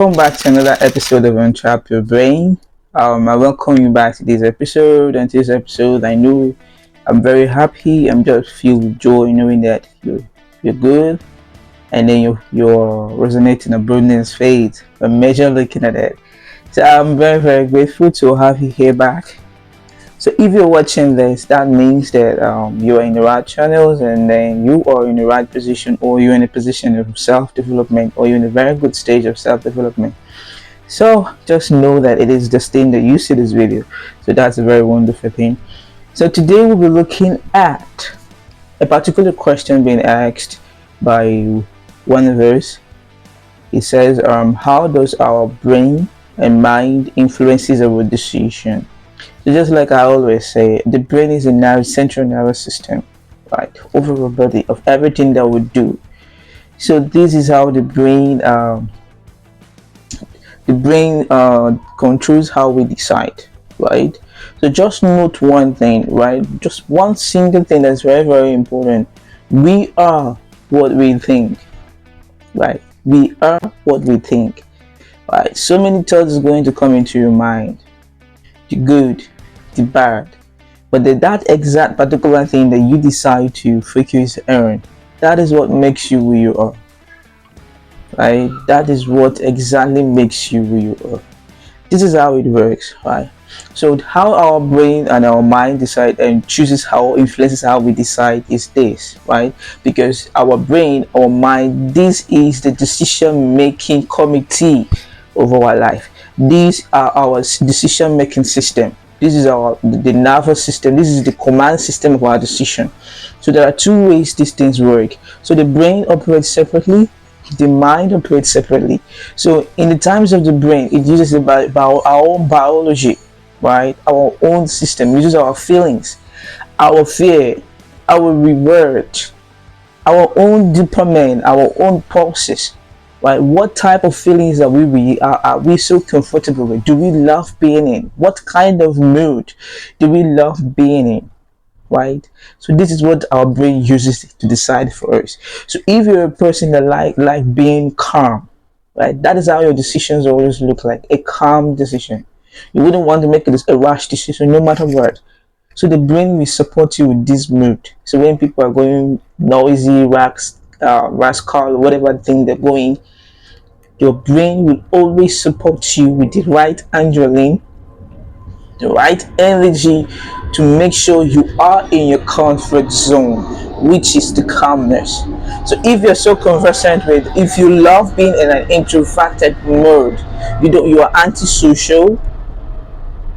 Welcome back to another episode of Untrap The Brain. I welcome you back to this episode. And this episode, I know I'm very happy. I'm just filled with joy knowing that you're good, and then you're resonating abundance faith. A major looking at it. So I'm very grateful to have you here back. So if you're watching this, that means that you're in the right channels, and then you are in the right position, or you're in a position of self-development, or you're in a very good stage of self-development. So just know that it is destined that you see this video. So that's a very wonderful thing. So today we'll be looking at a particular question being asked by one of us. It says, how does our brain and mind influences our decision? So just like I always say, the brain is the central nervous system, right, over our body of everything that we do. So this is how the brain controls how we decide, right? So just note one thing, right? Just one single thing that's very important. We are what we think, right? We are what we think, right? So many thoughts is going to come into your mind, the good, the bad, but that exact particular thing that you decide to focus on, that is what makes you who you are, right? That is what exactly makes you who you are. This is how it works, right? So how our brain and our mind decide and chooses how influences how we decide is this, right? Because our brain or mind, this is the decision making committee of our life. These are our decision making system. This is the nervous system. This is the command system of our decision. So there are two ways these things work. So the brain operates separately, the mind operates separately. So in the times of the brain, it uses our own biology, right? Our own system, it uses our feelings, our fear, our reward, our own dopamine, our own pulses, right? What type of feelings are we so comfortable with? Do we love being in? What kind of mood do we love being in? Right? So this is what our brain uses to decide for us. So if you're a person that like being calm, right, that is how your decisions always look like, a calm decision. You wouldn't want to make a rash decision no matter what. So the brain will support you with this mood. So when people are going noisy, rascal, whatever thing they're going, your brain will always support you with the right adrenaline, the right energy to make sure you are in your comfort zone, which is the calmness. So if you're so conversant with, if you love being in an introverted mode, you are antisocial,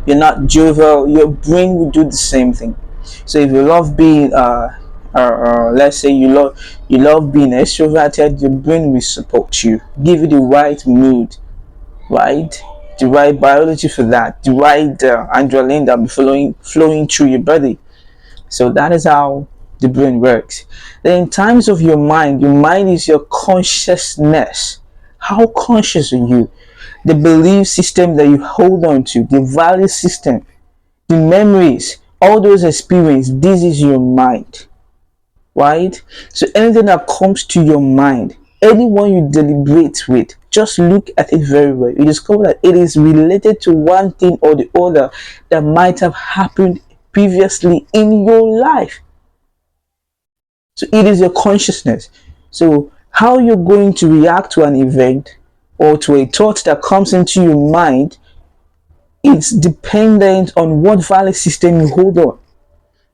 you're not jovial, your brain will do the same thing. So if you love being let's say you love being extroverted, your brain will support you, give you the right mood, right, the right biology for that, the right adrenaline that will be flowing through your body. So that is how the brain works. Then in terms of your mind is your consciousness. How conscious are you? The belief system that you hold on to, the value system, the memories, all those experiences, this is your mind, right? So anything that comes to your mind, anyone you deliberate with, just look at it very well. You discover that it is related to one thing or the other that might have happened previously in your life. So it is your consciousness. So how you're going to react to an event or to a thought that comes into your mind, it's dependent on what value system you hold on.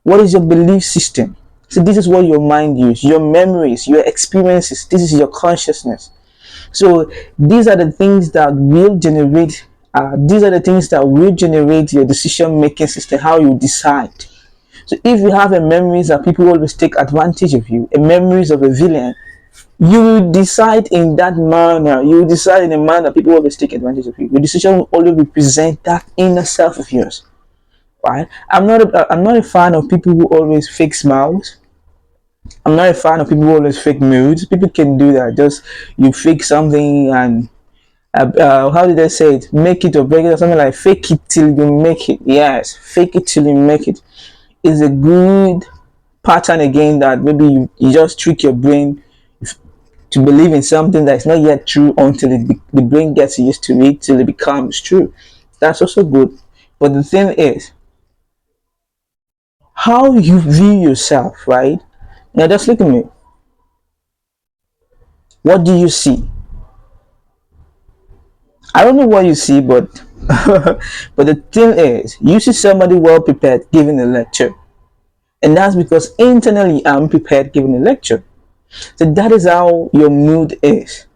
What is your belief system? So this is what your mind uses, your memories, your experiences. This is your consciousness. So these are the things that will generate. Your decision-making system, how you decide. So if you have a memories that people always take advantage of you, a memories of a villain, you will decide in that manner. You will decide in a manner that people always take advantage of you. Your decision will always represent that inner self of yours, right? I'm not a fan of people who always fake smiles. I'm not a fan of people who always fake moods. People can do that. Just you fake something and how did I say it? Make it or break it, or something like fake it till you make it. Yes, fake it till you make it is a good pattern again that maybe you just trick your brain to believe in something that's not yet true until the brain gets used to it till it becomes true. That's also good. But the thing is, how you view yourself, right? Now just look at me. What do you see? I don't know what you see, but but the thing is, you see somebody well prepared giving a lecture, and that's because internally I'm prepared giving a lecture. So that is how your mood is.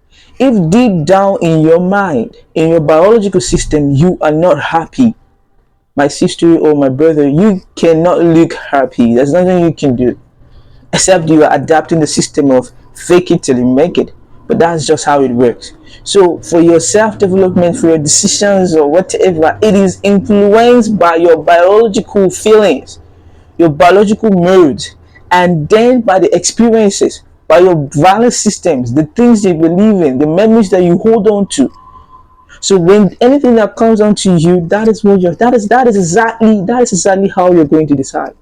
If deep down in your mind, in your biological system, you are not happy, my sister or my brother, you cannot look happy. There's nothing you can do except you are adapting the system of fake it till you make it. But that's just how it works. So for your self-development, for your decisions or whatever, it is influenced by your biological feelings, your biological moods, and then by the experiences, by your value systems, the things you believe in, the memories that you hold on to. So when anything that comes onto you, that is what you're that is exactly how you're going to decide.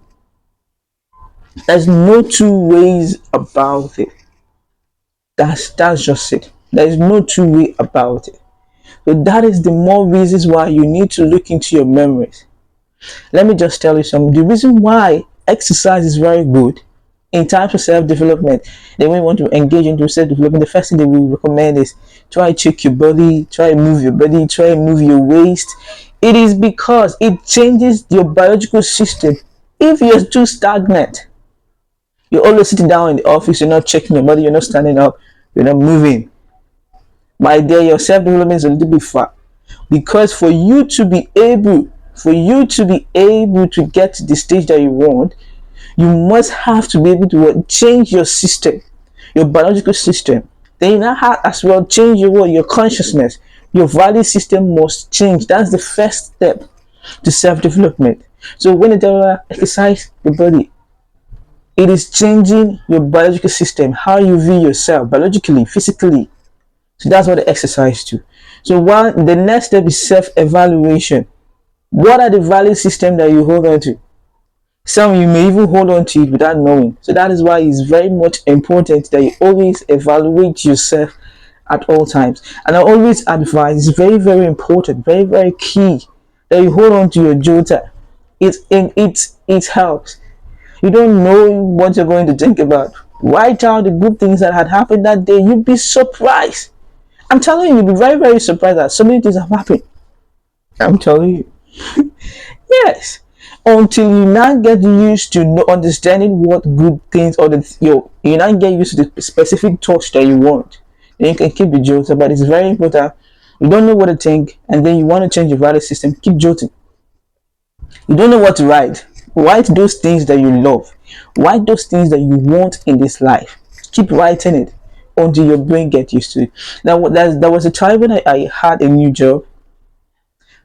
There's no two ways about it. That's just it. There is no two way about it. So that is the more reasons why you need to look into your memories. Let me just tell you something. The reason why exercise is very good in terms of self-development, then when you want to engage into self-development, the first thing that we recommend is try to check your body, try to move your body, try to move your waist. It is because it changes your biological system. If you're too stagnant, you're always sitting down in the office, you're not checking your body, you're not standing up, you're not moving. My dear, your self-development is a little bit far. Because for you to be able to get to the stage that you want, you must have to be able to change your system, your biological system. Then you now have as well change your consciousness. Your value system must change. That's the first step to self-development. So when you exercise your body, it is changing your biological system, how you view yourself biologically, physically. So that's what the exercise do. So one, the next step is self-evaluation. What are the value system that you hold on to? Some you may even hold on to it without knowing. So that is why it's very much important that you always evaluate yourself at all times. And I always advise, it's very, very important, very, very key that you hold on to your jota. It helps. You don't know what you're going to think about. Write out the good things that had happened that day. You'd be surprised. I'm telling you, you'll be very, very surprised that so many things have happened. I'm telling you. Yes. Until you now get used to understanding what good things or you now get used to the specific touch that you want. Then you can keep the jolting, but it's very important. You don't know what to think, and then you want to change your value system, keep jolting. You don't know what to write. Write those things that you love. Write those things that you want in this life. Keep writing it until your brain gets used to it. Now, there was a time when I had a new job.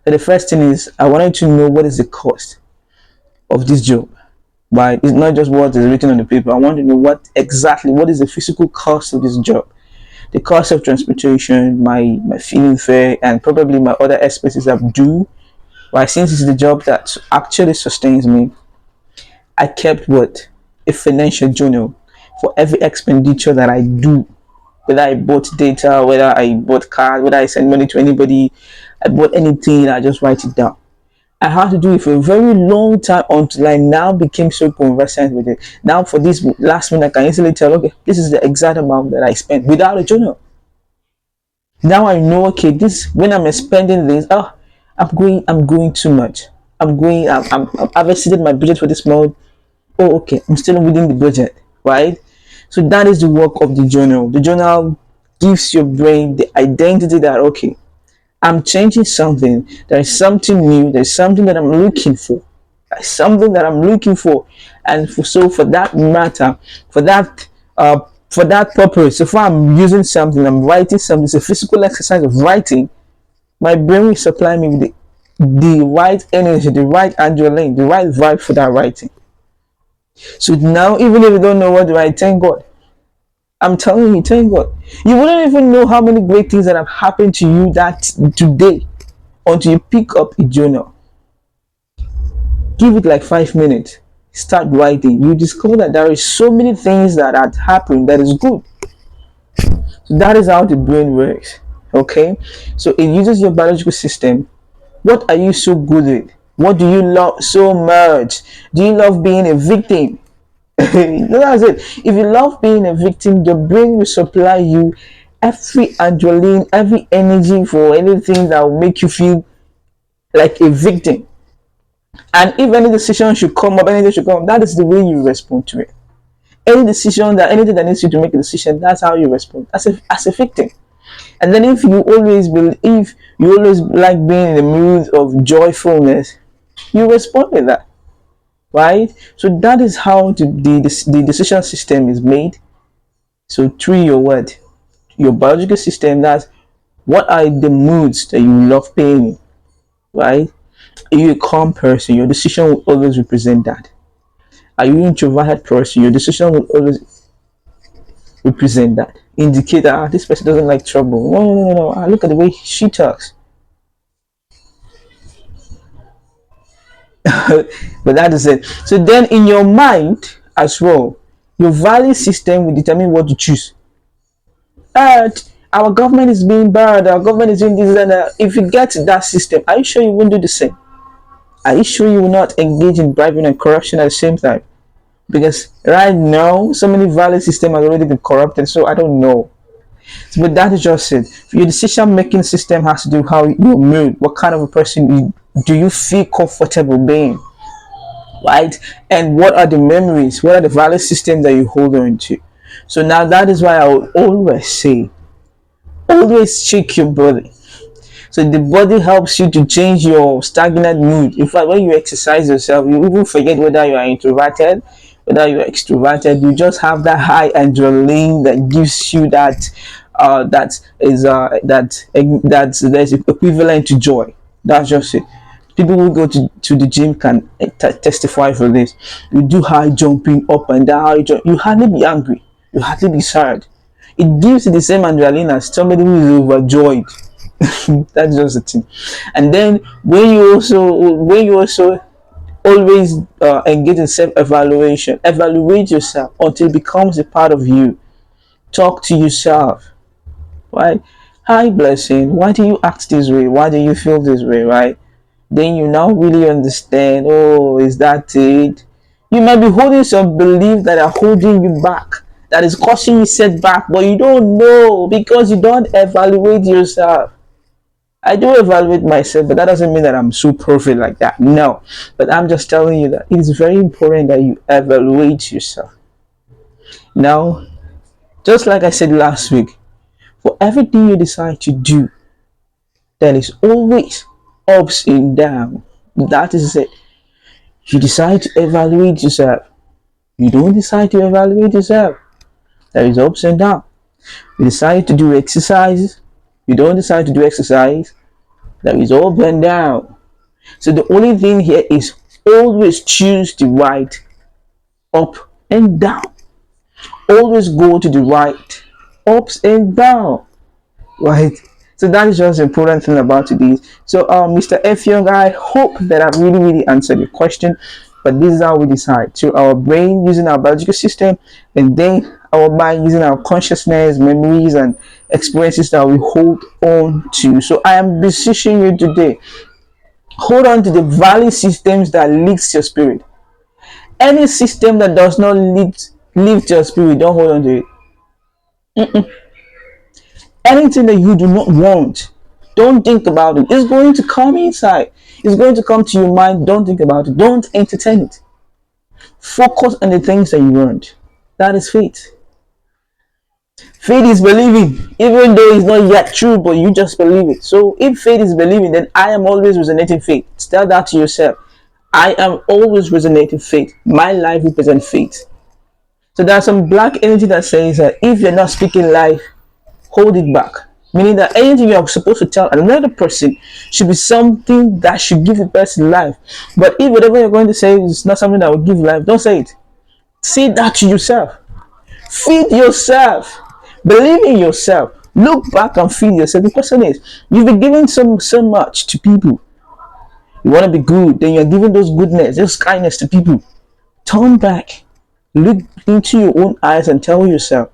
And the first thing is I wanted to know what is the cost of this job. But it's not just what is written on the paper. I want to know what is the physical cost of this job. The cost of transportation, my feeding fare, and probably my other expenses I'm due. But since it's the job that actually sustains me, I kept what? A financial journal for every expenditure that I do. Whether I bought data, whether I bought cars, whether I send money to anybody, I bought anything, I just write it down. I had to do it for a very long time until I now became so conversant with it. Now for this last one, I can easily tell, okay, this is the exact amount that I spent without a journal. Now I know, okay, this when I'm spending this, I'm going too much. I've exceeded my budget for this month. Oh, okay, I'm still within the budget, right? So that is the work of the journal. The journal gives your brain the identity that, okay, I'm changing something. There is something new. There's something that I'm looking for. There's something that I'm looking for, and for that matter, for that purpose, if I'm using something, I'm writing something. It's a physical exercise of writing. My brain will supply me with the right energy, the right adrenaline, the right vibe for that writing. So now, even if you don't know what to write, thank God. I'm telling you, thank God. You wouldn't even know how many great things that have happened to you that today until you pick up a journal. Give it like 5 minutes. Start writing. You discover that there is so many things that had happened that is good. So that is how the brain works. Okay, so it uses your biological system. What are you so good at? What do you love so much? Do you love being a victim? That's it. If you love being a victim, the brain will supply you every adrenaline, every energy for anything that will make you feel like a victim. And if any decision should come up, anything should come up, that is the way you respond to it. Any decision that anything that needs you to make a decision, that's how you respond as a victim. And then if you always like being in the mood of joyfulness, you respond with that, right? So that is how the decision system is made. So through your what? Your biological system, that's what are the moods that you love being in, right? Are you a calm person? Your decision will always represent that. Are you an introverted person? Your decision will always represent that. Indicate that this person doesn't like trouble. No, no, no, no, no. Look at the way she talks. But that is it. So then in your mind as well, your value system will determine what you choose. Our government is being bad, our government is doing this and that. If you get to that system, are you sure you won't do the same? Are you sure you will not engage in bribing and corruption at the same time? Because right now, so many value systems have already been corrupted, so I don't know. But that is just it. Your decision making system has to do how you mood, what kind of a person do you feel comfortable being, right? And what are the memories, what are the value systems that you hold on to? So now that is why I would always say, always shake your body. So the body helps you to change your stagnant mood. In fact, when you exercise yourself, you even forget whether you are introverted, whether you are extroverted. You just have that high adrenaline that gives you that that there's equivalent to joy. That's just it. People who go to the gym can testify for this. You do high jumping up and down. You hardly be angry. You hardly be sad. It gives you the same adrenaline as somebody who is overjoyed. That's just the thing. And then when you also always engage in self-evaluation, evaluate yourself until it becomes a part of you. Talk to yourself, right? Hi, blessing, why do you act this way? Why do you feel this way, right? Then you now really understand, oh, is that it? You might be holding some beliefs that are holding you back, that is causing you setback, but you don't know because you don't evaluate yourself. I do evaluate myself, but that doesn't mean that I'm so perfect like that. No, but I'm just telling you that it is very important that you evaluate yourself. Now, just like I said last week, for everything you decide to do, there is always ups and downs. That is it. You decide to evaluate yourself. You don't decide to evaluate yourself. There is ups and downs. You decide to do exercise. You don't decide to do exercise. There is up and down. So the only thing here is always choose the right up and down. Always go to the right ups and down. Right. So that is just the important thing about today. So Mr. F Young, I hope that I've really answered your question. But this is how we decide. So our brain using our biological system, and then our mind using our consciousness, memories, and experiences that we hold on to. So I am beseeching you today, hold on to the value systems that lifts your spirit. Any system that does not lift your spirit, don't hold on to it. Anything that you do not want, don't think about it. It's going to come inside. It's going to come to your mind. Don't think about it. Don't entertain it. Focus on the things that you want. That is faith. Faith is believing, even though it's not yet true, but you just believe it. So if faith is believing, then I am always resonating faith. Tell that to yourself. I am always resonating faith. My life represents faith. So there's some black energy that says that if you're not speaking life, hold it back. Meaning that anything you're supposed to tell another person should be something that should give the person life. But if whatever you're going to say is not something that will give life, don't say it. Say that to yourself. Feed yourself. Believe in yourself. Look back and feed yourself. The question is, you've been giving so much to people. You want to be good, then you're giving those goodness, those kindness to people. Turn back. Look into your own eyes and tell yourself,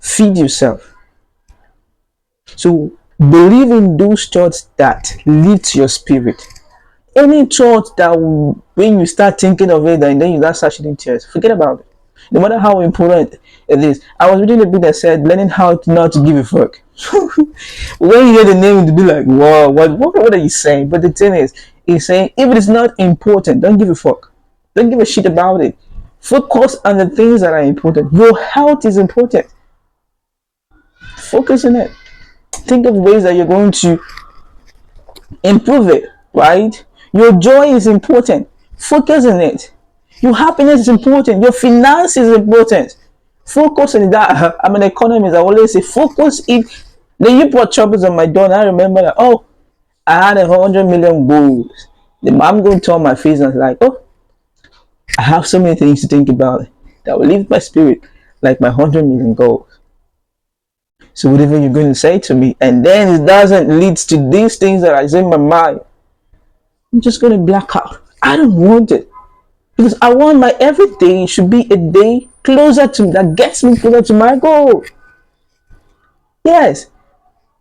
Feed yourself. So believe in those thoughts that lift your spirit. Any thought that when you start thinking of it and then you start searching tears, forget about it. No matter how important it is. I was reading a book that said learning how to not to give a fuck. When you hear the name, you'll be like, whoa, what are you saying? But the thing is, he's saying if it is not important, don't give a fuck. Don't give a shit about it. Focus on the things that are important. Your health is important. Focus on it. Think of ways that you're going to improve it, right? Your joy is important. Focus on it. Your happiness is important. Your finance is important. Focus on that. I'm an economist. I always say focus. If then you brought troubles on my door, and I remember that, oh, I had 100 million goals. The mom going to turn my face and I was like, oh, I have so many things to think about that will lift my spirit like my 100 million goals. So whatever you're going to say to me, and then it doesn't lead to these things that are in my mind, I'm just going to black out. I don't want it. Because I want my every day should be a day closer to that gets me closer to my goal. Yes.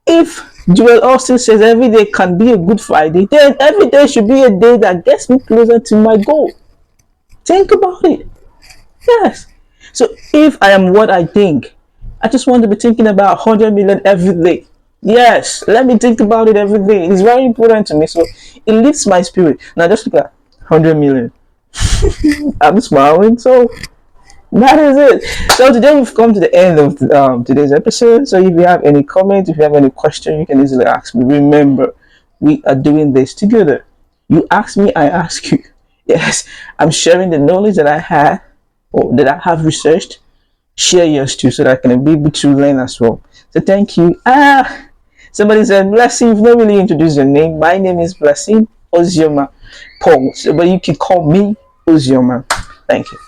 If Joel Austin says every day can be a good Friday, then every day should be a day that gets me closer to my goal. Think about it. Yes. So if I am what I think, I just want to be thinking about 100 million every day. Yes, let me think about it every day. It's very important to me. So it lifts my spirit. Now just look at 100 million. I'm smiling. So that is it. So today we've come to the end of today's episode. So if you have any comments, if you have any question, you can easily ask me. Remember, we are doing this together. You ask me, I ask you. Yes, I'm sharing the knowledge that I have or that I have researched. Share yours too so that I can be able to learn as well. So thank you. Somebody said, Blessing, you've not really introduced your name. My name is Blessing Ozioma Paul. So, but you can call me Ozioma. Thank you.